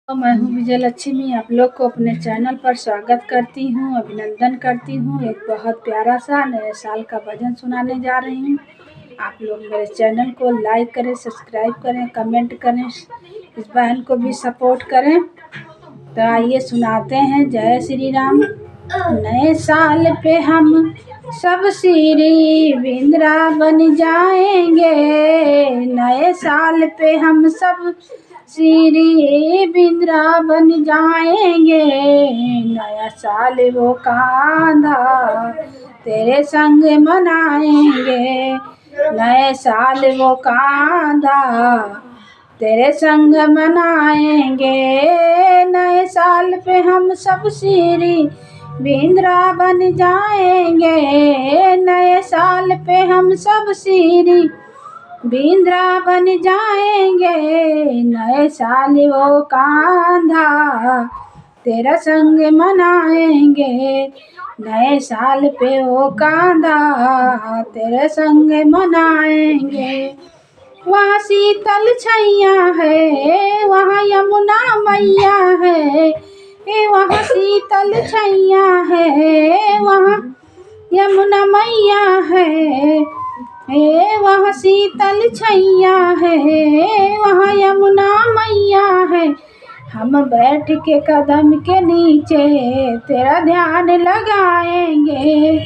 तो मैं हूँ विजय लक्ष्मी, आप लोग को अपने चैनल पर स्वागत करती हूँ, अभिनंदन करती हूँ। एक बहुत प्यारा सा नए साल का भजन सुनाने जा रही हूँ। आप लोग मेरे चैनल को लाइक करें, सब्सक्राइब करें, कमेंट करें, इस बहन को भी सपोर्ट करें। तो आइए सुनाते हैं। जय श्री राम। नए साल पे हम सब श्री वृंदावन जाएंगे, नए साल पे हम सब श्री वृंदावन जाएंगे। नया साल वो कांधा तेरे संग मनाएंगे, नए साल वो कांधा तेरे संग मनाएंगे। नए साल पे हम सब श्री वृंदावन जाएंगे, नए साल पे हम सब श्री वृंदावन जाएंगे। नए साल वो कांधा तेरा संग मनाएंगे, नए साल पे वो कांधा तेरे संग मनाएंगे। वहाँ शीतल छैया है, वहाँ यमुना मैया है, वहाँ शीतल छैया है, वहाँ यमुना मैया है, वहाँ शीतल छैया है, वहाँ यमुना मैया है। हम बैठ के कदम के नीचे तेरा ध्यान लगाएंगे,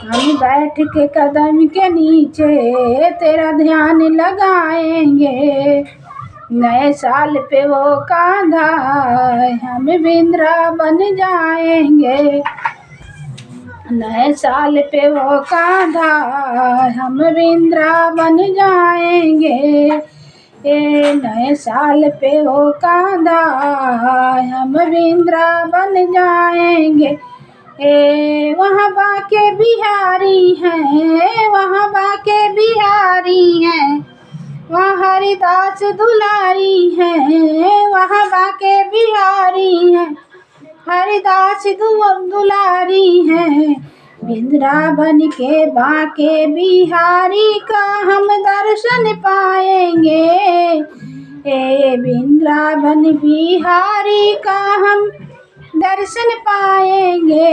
हम बैठ के कदम के नीचे तेरा ध्यान लगाएंगे। नए साल पे वो कांधा हम वृंदावन जाएंगे, नए साल पे वो कांधा हम वृंदावन जाएंगे। नए साल पे वो कांधा हम वृंदावन जाएंगे। वहाँ बाके बिहारी हैं, वहाँ बाके बिहारी हैं, वहाँ हरिदास दुलारी हैं, वहाँ बाके बिहारी हैं, हरिदास दुलारी हैं। वृंदावन के बाके बिहारी का हम दर्शन पाएंगे, वृंदावन बिहारी का हम दर्शन पाएंगे।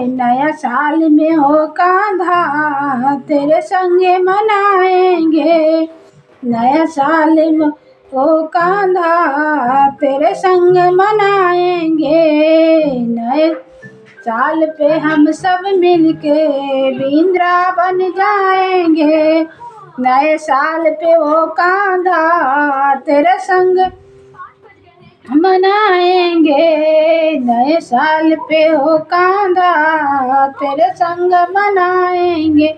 नया साल में हो कांधा तेरे संगे मनाएंगे, नया साल में ओ कांधा तेरे संग मनाएंगे। नए साल पे हम सब मिलके वृंदावन जाएंगे, नए साल पे वो कांधा तेरे संग मनाएंगे, नए साल पे वो कांधा तेरे संग मनाएंगे।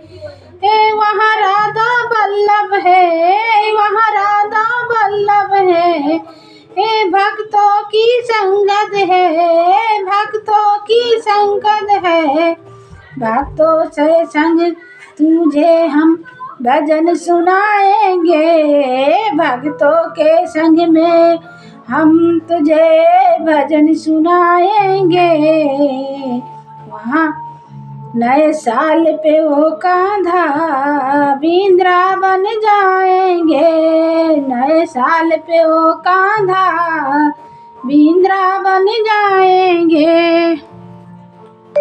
वहाँ राधा वल्लभ है, वहाँ राधा वल्लभ है, भक्तों की संगत है, भक्तों की संगत है। भक्तों से संग तुझे हम भजन सुनाएंगे, भक्तों के संग में हम तुझे भजन सुनाएंगे। वहाँ नए साल पे वो कांधा वृंदावन जाएंगे, नए साल पे वो कांधा वृंदावन जाएंगे।